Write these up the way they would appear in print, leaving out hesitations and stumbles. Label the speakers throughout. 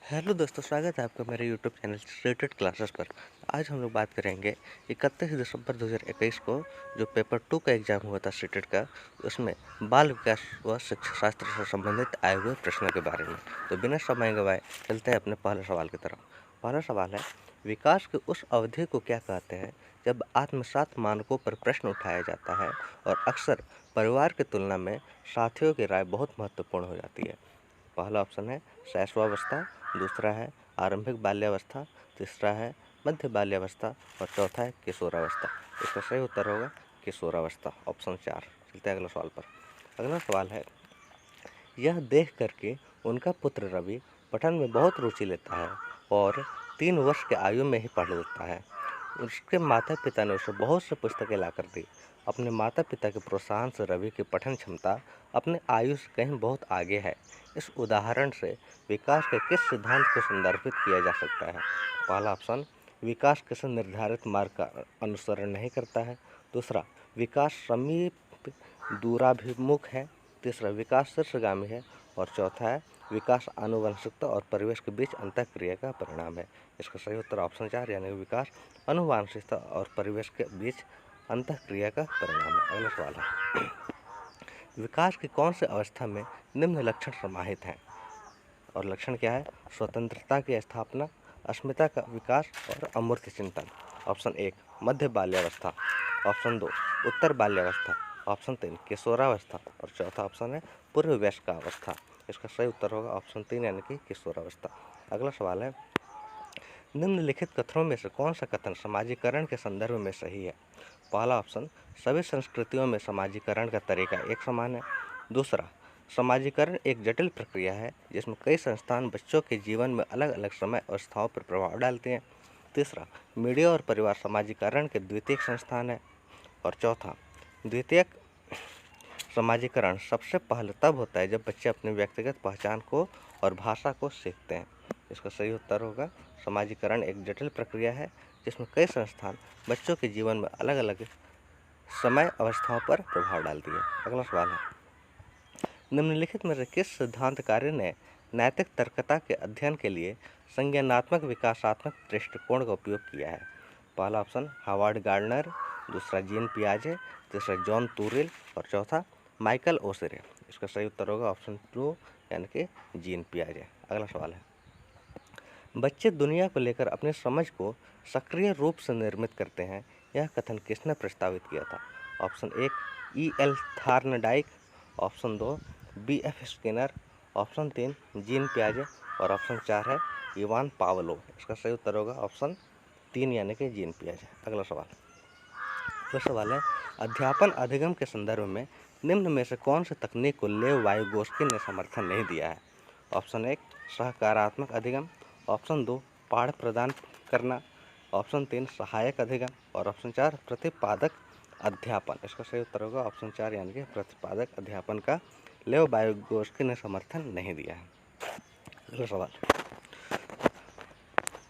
Speaker 1: Hello दोस्तों, स्वागत है आपका मेरे यूट्यूब चैनल स्टेटेड क्लासेस पर। आज हम लोग बात करेंगे 31 दिसंबर 2021 को जो पेपर 2 का एग्ज़ाम हुआ था स्टेटेड का, उसमें बाल विकास व शिक्षा शास्त्र से संबंधित आए हुए प्रश्नों के बारे में। तो बिना समय गंवाए चलते हैं अपने पहले सवाल की तरफ। पहला सवाल है, विकास की उस अवधि को क्या कहते हैं जब आत्मसात मानकों पर प्रश्न उठाया जाता है और अक्सर परिवार की तुलना में साथियों की राय बहुत महत्वपूर्ण हो जाती है। पहला ऑप्शन है शैशवावस्था, दूसरा है आरंभिक बाल्यावस्था, तीसरा है मध्य बाल्यावस्था और चौथा है किशोरावस्था। इसका सही उत्तर होगा किशोरावस्था, ऑप्शन 4। चलते हैं अगले सवाल पर। अगला सवाल है, यह देख करके उनका पुत्र रवि पठन में बहुत रुचि लेता है और 3 वर्ष की आयु में ही पढ़ लेता है। उसके माता पिता ने उसे बहुत सी पुस्तकें ला कर दी। अपने माता पिता के प्रोत्साहन से रवि की पठन क्षमता अपने आयु से कहीं बहुत आगे है। इस उदाहरण से विकास के किस सिद्धांत को संदर्भित किया जा सकता है? पहला ऑप्शन, विकास किसी निर्धारित मार्ग का अनुसरण नहीं करता है। दूसरा, विकास समीप दूराभिमुख है। तीसरा, विकास शीर्षगामी है। और चौथा है, विकास आनुवंशिकता और परिवेश के बीच अंतःक्रिया का परिणाम है। इसका सही उत्तर ऑप्शन 4 यानी विकास आनुवंशिकता और परिवेश के बीच अंतःक्रिया का परिणाम है। अगला सवाल है, विकास की कौन सी अवस्था में निम्न लक्षण समाहित हैं? और लक्षण क्या है? स्वतंत्रता की स्थापना, अस्मिता का विकास और अमूर्त चिंतन। ऑप्शन 1 मध्य बाल्यावस्था, ऑप्शन 2 उत्तर बाल्यावस्था, ऑप्शन 3 किशोरावस्था और चौथा ऑप्शन है पूर्व वयस्कावस्था। इसका सही उत्तर होगा ऑप्शन 3 यानी कि किशोरावस्था। अगला सवाल है, निम्नलिखित कथनों में से कौन सा कथन समाजीकरण के संदर्भ में सही है? पहला ऑप्शन, सभी संस्कृतियों में समाजीकरण का तरीका एक समान है। दूसरा, समाजीकरण एक जटिल प्रक्रिया है जिसमें कई संस्थान बच्चों के जीवन में अलग अलग समय और अवस्थाओं पर प्रभाव डालते हैं। तीसरा, मीडिया और परिवार समाजीकरण के द्वितीयक संस्थान है। और चौथा, द्वितीयक समाजीकरण सबसे पहले तब होता है जब बच्चे अपनी व्यक्तिगत पहचान को और भाषा को सीखते हैं। इसका सही उत्तर होगा, समाजीकरण एक जटिल प्रक्रिया है जिसमें कई संस्थान बच्चों के जीवन में अलग अलग समय अवस्थाओं पर प्रभाव डालती है। अगला सवाल है, निम्नलिखित में से किस सिद्धांत कार्य ने नैतिक तर्कता के अध्ययन के लिए संज्ञानात्मक विकासात्मक दृष्टिकोण का उपयोग किया है? पहला ऑप्शन हावर्ड गार्डनर, दूसरा जीन पियाजे, तीसरा जॉन टूरेल और चौथा माइकल ओसेरे। इसका सही उत्तर होगा ऑप्शन 2 यानी कि जीन पियाजे। अगला सवाल है, बच्चे दुनिया को लेकर अपनी समझ को सक्रिय रूप से निर्मित करते हैं, यह कथन किसने प्रस्तावित किया था? Option 1 E.L. Thorndike, option 2 B.F. Skinner, option 3 Jean पियाजे और ऑप्शन 4 है इवान पावलोव। इसका सही उत्तर होगा ऑप्शन 3 यानी कि जीन पियाजे। अगला सवाल है, अध्यापन अधिगम के संदर्भ में निम्न में से कौन सी तकनीक को लेव वाइगोस्की ने समर्थन नहीं दिया है? ऑप्शन 1 सहकारात्मक अधिगम, ऑप्शन 2 पाठ प्रदान करना, ऑप्शन 3 सहायक अधिगम और ऑप्शन 4 प्रतिपादक अध्यापन। इसका सही उत्तर होगा ऑप्शन 4 यानी कि प्रतिपादक अध्यापन का लेव वाइगोस्की ने समर्थन नहीं दिया है।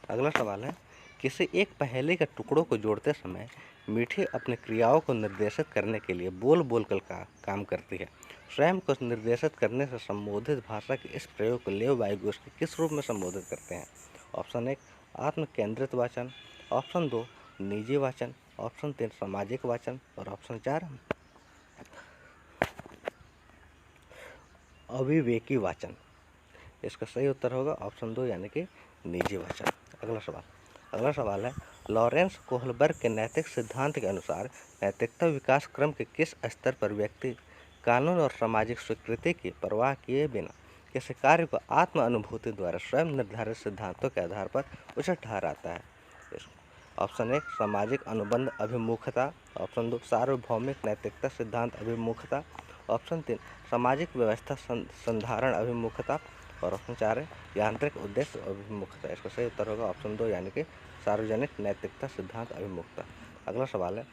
Speaker 1: अगला सवाल है, किसी एक पहेली के टुकड़ों को जोड़ते समय मीठी अपनी क्रियाओं को निर्देशित करने के लिए बोल बोलकर का काम करती है। स्वयं को निर्देशित करने से संबोधित भाषा के इस प्रयोग को लेव वाइगोस्की किस रूप में संबोधित करते हैं? ऑप्शन 1 आत्म केंद्रित वाचन, ऑप्शन 2 निजी वाचन, ऑप्शन 3 सामाजिक वाचन और ऑप्शन 4 अविवेकी वाचन। इसका सही उत्तर होगा ऑप्शन 2 यानी कि निजी वाचन। अगला सवाल है, लॉरेंस कोहलबर्ग के नैतिक सिद्धांत के अनुसार नैतिकता विकास क्रम के किस स्तर पर व्यक्ति कानून और सामाजिक स्वीकृति की परवाह किए बिना किसी कार्य को आत्म अनुभूति द्वारा स्वयं निर्धारित सिद्धांतों के आधार पर उचित ठहराता है? ऑप्शन 1 सामाजिक अनुबंध अभिमुखता, ऑप्शन 2 सार्वभौमिक नैतिकता सिद्धांत अभिमुखता, ऑप्शन 3 सामाजिक व्यवस्था संधारण अभिमुखता और ऑप्शन 4 है यांत्रिक उद्देश्य अभिमुखता। इसका सही उत्तर होगा ऑप्शन 2 यानी कि सार्वजनिक नैतिकता सिद्धांत अभिमुखता। अगला सवाल है,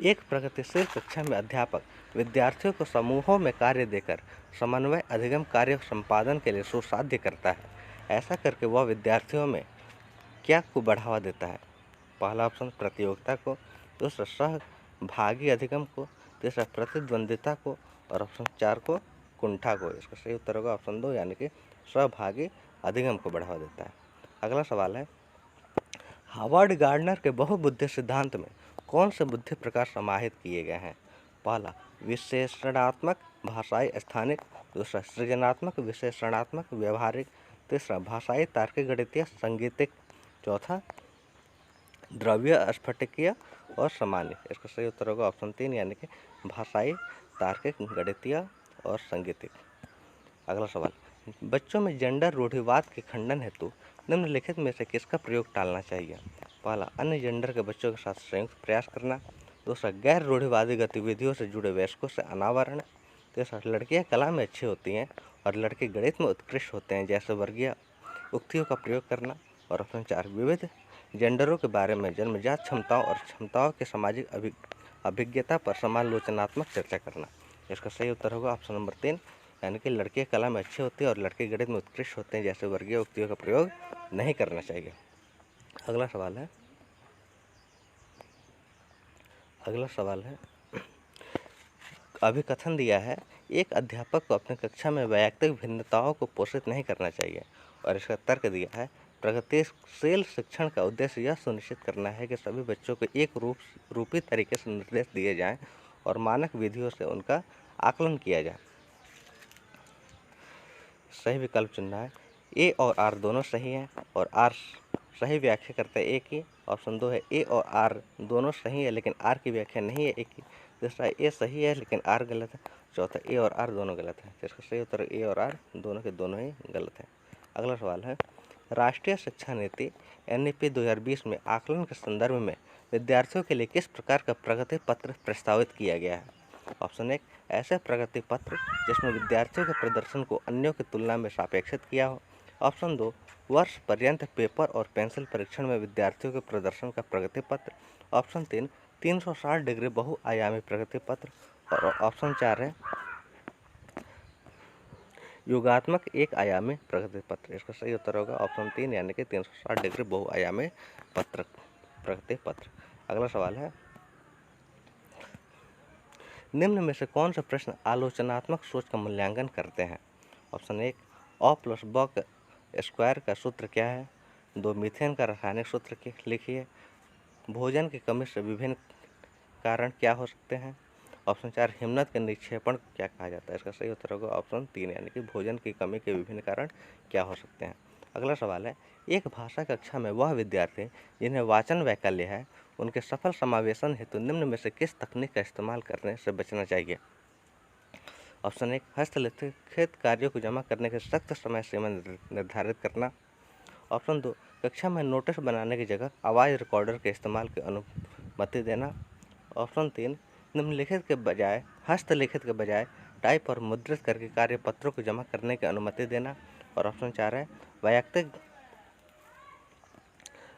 Speaker 1: एक प्रगतिशील कक्षा में अध्यापक विद्यार्थियों को समूहों में कार्य देकर समन्वय अधिगम कार्य संपादन के लिए सुसाध्य करता है। ऐसा करके वह विद्यार्थियों में क्या को बढ़ावा देता है? पहला ऑप्शन प्रतियोगिता को, दूसरा सहभागी अधिगम को, तीसरा प्रतिद्वंदिता को और ऑप्शन 4 को कुंठा को। इसका सही उत्तर होगा ऑप्शन 2 यानी कि सहभागी अधिगम को बढ़ावा देता है। अगला सवाल है, हावर्ड गार्डनर के बहुबुद्धि सिद्धांत में कौन से बुद्धि प्रकार समाहित किए गए हैं? पहला विशेषणात्मक, भाषाई स्थानिक। दूसरा सृजनात्मक, विशेषणात्मक, व्यवहारिक। तीसरा भाषाई, तार्किक, गणितीय, सांगीतिक। चौथा द्रव्य, स्फटिकीय और सामान्य। इसका सही उत्तर होगा ऑप्शन 3 यानी कि भाषाई, तार्किक, गणितीय और सांगीतिक। अगला सवाल, बच्चों में जेंडर रूढ़िवाद के खंडन हेतु निम्नलिखित में से किसका प्रयोग टालना चाहिए? पहला अन्य जेंडर के बच्चों के साथ संयुक्त प्रयास करना। दूसरा गैर रूढ़िवादी गतिविधियों से जुड़े वयस्कों से अनावरण। तीसरा लड़कियां कला में अच्छी होती हैं और लड़के गणित में उत्कृष्ट होते हैं जैसे वर्गीय उक्तियों का प्रयोग करना। और ऑप्शन 4 विविध जेंडरों के बारे में जन्मजात क्षमताओं और क्षमताओं के सामाजिक अभिज्ञता पर समालोचनात्मक चर्चा करना। इसका सही उत्तर होगा ऑप्शन नंबर 3 यानी कि लड़कियां कला में अच्छी होती है और लड़के गणित में उत्कृष्ट होते हैं जैसे वर्गीय उक्तियों का प्रयोग नहीं करना चाहिए। अगला सवाल है, अभिकथन दिया है, एक अध्यापक को अपनी कक्षा में वैयक्तिक भिन्नताओं को पोषित नहीं करना चाहिए। और इसका तर्क दिया है, प्रगतिशील शिक्षण का उद्देश्य यह सुनिश्चित करना है कि सभी बच्चों को एक रूपी तरीके से निर्देश दिए जाएं और मानक विधियों से उनका आकलन किया जाए। सही विकल्प चुनना है। ए और आर दोनों सही हैं और आर सही व्याख्या करता है ए की। ऑप्शन 2 है ए और आर दोनों सही है लेकिन आर की व्याख्या नहीं है ए की। दूसरा ए सही है लेकिन आर गलत है। चौथा ए और आर दोनों गलत है। इसका सही उत्तर ए और आर दोनों के दोनों ही गलत है। अगला सवाल है, राष्ट्रीय शिक्षा नीति NEP 2020 में आकलन के संदर्भ में विद्यार्थियों के लिए किस प्रकार का प्रगति पत्र प्रस्तावित किया गया है? ऑप्शन 1 ऐसे प्रगति पत्र जिसमें विद्यार्थियों के प्रदर्शन को अन्यों की तुलना में सापेक्षित किया हो। ऑप्शन 2 वर्ष पर्यंत पेपर और पेंसिल परीक्षण में विद्यार्थियों के प्रदर्शन का प्रगति पत्र। ऑप्शन 3 360 डिग्री बहुआयामी प्रगति पत्र। और ऑप्शन 4 है योगात्मक एक आयामी प्रगति पत्र। इसका सही उत्तर होगा ऑप्शन 3 यानी कि 360 डिग्री बहुआयामी प्रगति पत्र। अगला सवाल है, निम्न में से कौन सा प्रश्न आलोचनात्मक सोच का मूल्यांकन करते हैं? ऑप्शन 1 अ प्लस ब स्क्वायर का सूत्र क्या है? 2 मीथेन का रासायनिक सूत्र लिखिए। भोजन की कमी से विभिन्न कारण क्या हो सकते हैं? ऑप्शन 4 हिमनद के निक्षेपण क्या कहा जाता है? इसका सही उत्तर होगा ऑप्शन 3 यानी कि भोजन की कमी के विभिन्न कारण क्या हो सकते हैं। अगला सवाल है, एक भाषा कक्षा में वह विद्यार्थी जिन्हें वाचन वैकल्य है उनके सफल समावेशन हेतु निम्न में से किस तकनीक का इस्तेमाल करने से बचना चाहिए? ऑप्शन 1 हस्तलिखित कार्यों को जमा करने के सख्त समय सीमा निर्धारित करना। ऑप्शन 2 कक्षा में नोटिस बनाने की जगह आवाज़ रिकॉर्डर के इस्तेमाल की अनुमति देना। ऑप्शन 3 निम्नलिखित के बजाय हस्तलिखित के बजाय टाइप और मुद्रित करके कार्य पत्रों को जमा करने की अनुमति देना। और ऑप्शन 4 है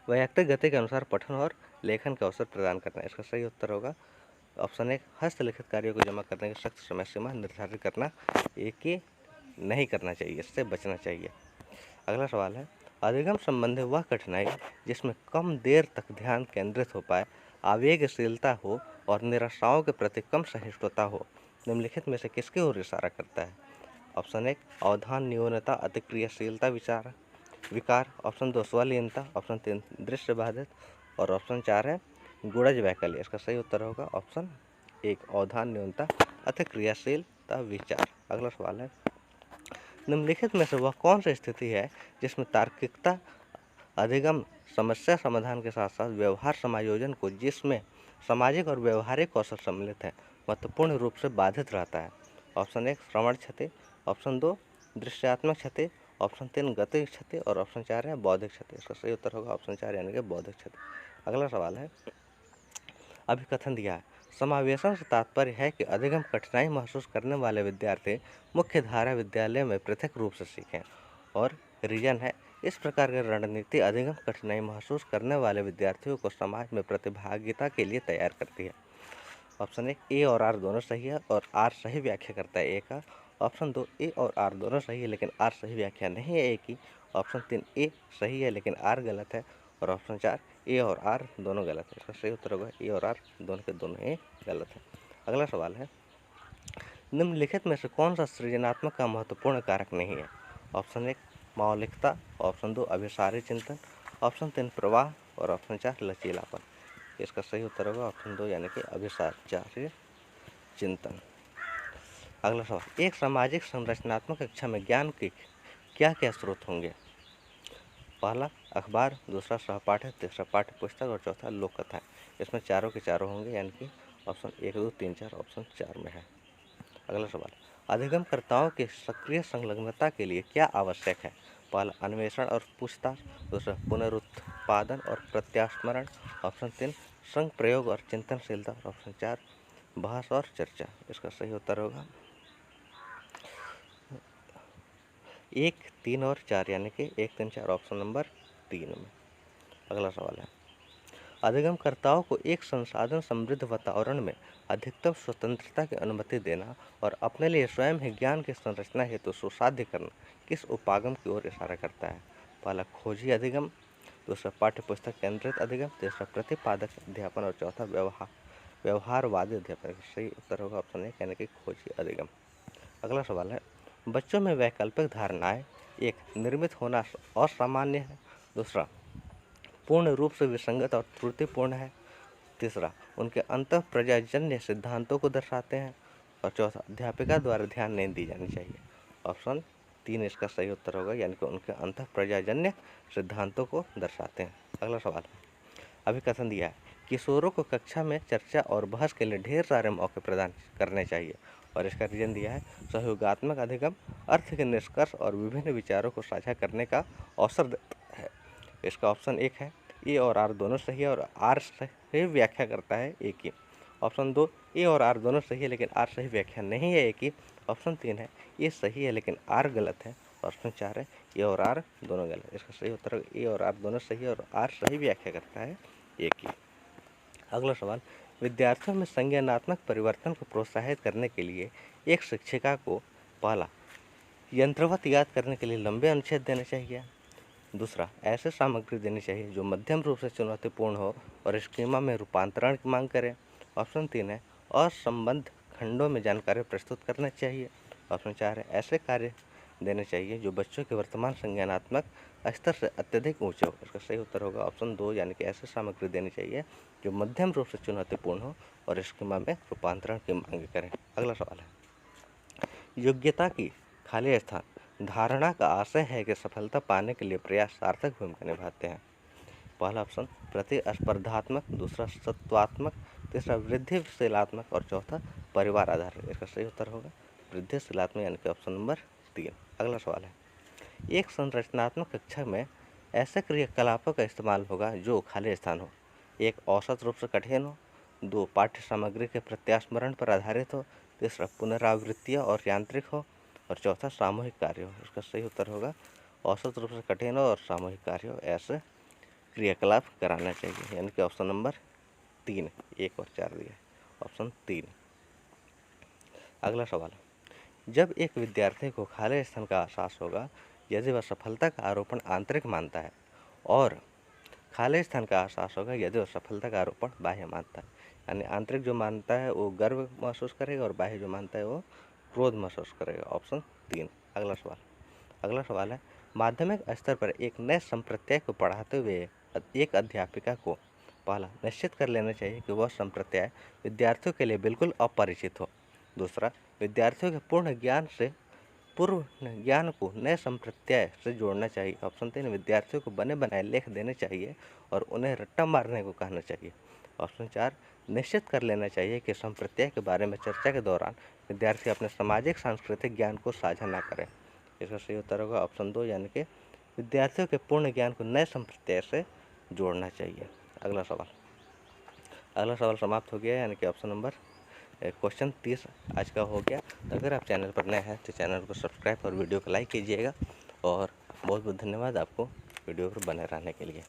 Speaker 1: वैयक्तिक गति के अनुसार पठन और लेखन का अवसर प्रदान करना। इसका सही उत्तर होगा ऑप्शन 1 हस्तलिखित कार्यों को जमा करने की सख्त समय सीमा निर्धारित करना। एक ही नहीं करना चाहिए, इससे बचना चाहिए। अगला सवाल है, अधिगम संबंधी वह कठिनाई जिसमें कम देर तक ध्यान केंद्रित हो पाए, आवेगशीलता हो और निराशाओं के प्रति कम सहिष्णुता हो, निम्नलिखित में से किसकी ओर इशारा करता है? ऑप्शन 1 अवधान न्यूनता अतिक्रियाशीलता विकार। ऑप्शन 2 स्वलीनता। ऑप्शन 3 दृश्य बाधित। और ऑप्शन 4 है गुणज वैकल्य। इसका सही उत्तर होगा ऑप्शन 1 अवधान न्यूनता अतिक्रियाशीलता विचार। अगला सवाल है, निम्नलिखित में से वह कौन सी स्थिति है जिसमें तार्किकता अधिगम समस्या समाधान के साथ साथ व्यवहार समायोजन को जिसमें सामाजिक और व्यवहारिक कौशल सम्मिलित है महत्वपूर्ण रूप से बाधित रहता है? ऑप्शन 1 श्रवण क्षति। ऑप्शन 2 दृश्यात्मक क्षति। ऑप्शन 3 गति क्षति। और ऑप्शन 4 है बौद्धिक क्षति। इसका सही उत्तर होगा ऑप्शन 4 यानी कि बौद्धिक क्षति। अगला सवाल है, अभिकथन दिया है, समावेशन से तात्पर्य है कि अधिगम कठिनाई महसूस करने वाले विद्यार्थी मुख्य धारा विद्यालय में पृथक रूप से सीखें। और रीजन है, इस प्रकार की रणनीति अधिगम कठिनाई महसूस करने वाले विद्यार्थियों को समाज में प्रतिभागिता के लिए तैयार करती है। ऑप्शन 1 ए और आर दोनों सही है और आर सही व्याख्या करता है ए का। ऑप्शन 2 ए और आर दोनों सही है लेकिन आर सही व्याख्या नहीं है ए की। ऑप्शन 3 ए सही है लेकिन आर गलत है। और ऑप्शन 4 ए और आर दोनों गलत है। इसका सही उत्तर होगा ए और आर दोनों के दोनों ही गलत है। अगला सवाल है, निम्नलिखित में से कौन सा सृजनात्मक का महत्वपूर्ण कारक नहीं है? ऑप्शन 1 मौलिकता, ऑप्शन 2 अभिसारी चिंतन, ऑप्शन 3 प्रवाह और ऑप्शन 4 लचीलापन। इसका सही उत्तर होगा ऑप्शन 2 यानी कि अभिसारी चिंतन। अगला सवाल, एक सामाजिक संरचनात्मक कक्षा में ज्ञान के क्या क्या स्रोत होंगे? पहला अखबार, दूसरा सहपाठ्य, तीसरा पाठ्य पुस्तक और चौथा लोक कथाएं। इसमें चारों के चारों होंगे यानी कि ऑप्शन 1, 2, 3, 4 ऑप्शन 4 में है। अगला सवाल, अधिगमकर्ताओं की सक्रिय संलग्नता के लिए क्या आवश्यक है? पहला अन्वेषण और पूछताछ, दूसरा पुनरुत्पादन और प्रत्यास्मरण, ऑप्शन 3 संग प्रयोग और चिंतनशीलता, ऑप्शन 4 बहस और चर्चा। इसका सही उत्तर होगा 1, 3 और 4 यानी कि 1, 3, 4 ऑप्शन नंबर 3 में। अगला सवाल है, अधिगमकर्ताओं को एक संसाधन समृद्ध वातावरण में अधिकतम स्वतंत्रता की अनुमति देना और अपने लिए स्वयं ही ज्ञान की संरचना हेतु सुसाध्य करना किस उपागम की ओर इशारा करता है? पहला खोजी अधिगम, दूसरा पाठ्य पुस्तक केंद्रित अधिगम, तीसरा प्रतिपादक अध्यापन और चौथा व्यवहारवादी अध्यापन। सही उत्तर होगा ऑप्शन 1 यानी कि खोजी अधिगम। अगला सवाल है, बच्चों में वैकल्पिक धारणाएं एक निर्मित होना असामान्य है, दूसरा पूर्ण रूप से विसंगत और त्रुटिपूर्ण है, तीसरा उनके अंतःप्रज्ञाजन्य सिद्धांतों को दर्शाते हैं और चौथा अध्यापिका द्वारा ध्यान नहीं दी जानी चाहिए। ऑप्शन 3 इसका सही उत्तर होगा यानी कि उनके अंतःप्रज्ञाजन्य सिद्धांतों को दर्शाते हैं। अगला सवाल, अभी कथन दिया है, किशोरों को कक्षा में चर्चा और बहस के लिए ढेर सारे मौके प्रदान करने चाहिए और इसका रीजन दिया है सहयोगात्मक अधिगम अर्थ के निष्कर्ष और विभिन्न विचारों को साझा करने का अवसर देता है। इसका ऑप्शन 1 है, ए और आर दोनों सही है और आर सही व्याख्या करता है ए की। ऑप्शन 2 ए और आर दोनों सही है लेकिन आर सही व्याख्या नहीं है ए की। ऑप्शन 3 है ए सही है लेकिन आर गलत है। ऑप्शन 4 है ए और आर दोनों गलत। इसका सही उत्तर ए और आर दोनों सही है और आर सही व्याख्या करता है ए की। अगला सवाल, विद्यार्थियों में संज्ञानात्मक परिवर्तन को प्रोत्साहित करने के लिए एक शिक्षिका को पहला यंत्रवत याद करने के लिए लंबे अनुच्छेद देने चाहिए, दूसरा ऐसे सामग्री देनी चाहिए जो मध्यम रूप से चुनौतीपूर्ण हो और स्कीमा में रूपांतरण की मांग करे। ऑप्शन 3 है असंबद्ध खंडों में जानकारी प्रस्तुत करना चाहिए। ऑप्शन 4 है ऐसे कार्य देने चाहिए जो बच्चों के वर्तमान संज्ञानात्मक स्तर से अत्यधिक ऊंचे हो। इसका सही उत्तर होगा ऑप्शन 2 यानी कि ऐसे सामग्री देनी चाहिए जो मध्यम रूप से चुनौतीपूर्ण हो और स्कीमा में रूपांतरण की मांग करें। अगला सवाल है, योग्यता की खाली स्थान धारणा का आशय है कि सफलता पाने के लिए प्रयास सार्थक भूमिका निभाते हैं। पहला ऑप्शन प्रतिस्पर्धात्मक, दूसरा सत्वात्मक, तीसरा वृद्धिशीलात्मक और चौथा परिवार आधारित। इसका सही उत्तर होगा वृद्धिशीलात्मक यानी कि ऑप्शन नंबर 3। अगला सवाल है, एक संरचनात्मक कक्षा में ऐसे क्रियाकलापों का इस्तेमाल होगा जो खाली स्थान हो, एक औसत रूप से कठिन हो, दो पाठ्य सामग्री के प्रत्यास्मरण पर आधारित हो, तीसरा पुनरावृत्तीय और यांत्रिक हो और चौथा सामूहिक कार्य हो। इसका सही उत्तर होगा औसत रूप से कठिन हो और सामूहिक कार्य हो ऐसे क्रियाकलाप कराना चाहिए यानी कि ऑप्शन नंबर 3, 1 और 4 दिया ऑप्शन 3। अगला सवाल, जब एक विद्यार्थी को खाली स्थान का एहसास होगा यदि वह सफलता का आरोपण आंतरिक मानता है और खाली स्थान का एहसास होगा यदि वह सफलता का आरोपण बाह्य मानता है। यानी आंतरिक जो मानता है वो गर्व महसूस करेगा और बाह्य जो मानता है वो क्रोध महसूस करेगा। ऑप्शन 3। अगला सवाल है, माध्यमिक स्तर पर एक नए संप्रत्यय को पढ़ाते हुए एक अध्यापिका को पहला निश्चित कर लेना चाहिए कि वह संप्रत्यय विद्यार्थियों के लिए बिल्कुल अपरिचित हो, दूसरा विद्यार्थियों के पूर्व ज्ञान को नए संप्रत्यय से जोड़ना चाहिए। ऑप्शन 3 विद्यार्थियों को बने बनाए लेख देने चाहिए और उन्हें रट्टा मारने को कहना चाहिए। ऑप्शन 4 निश्चित कर लेना चाहिए कि संप्रत्यय के बारे में चर्चा के दौरान विद्यार्थी अपने सामाजिक सांस्कृतिक ज्ञान को साझा न करें। इसका सही उत्तर होगा ऑप्शन 2 यानी कि विद्यार्थियों के पूर्ण ज्ञान को नए संप्रत्यय से जोड़ना चाहिए। अगला सवाल समाप्त हो गया यानी कि ऑप्शन नंबर क्वेश्चन 30 आज का हो गया। तो अगर आप चैनल पर नए हैं तो चैनल को सब्सक्राइब और वीडियो को लाइक कीजिएगा और बहुत बहुत धन्यवाद आपको वीडियो पर बने रहने के लिए।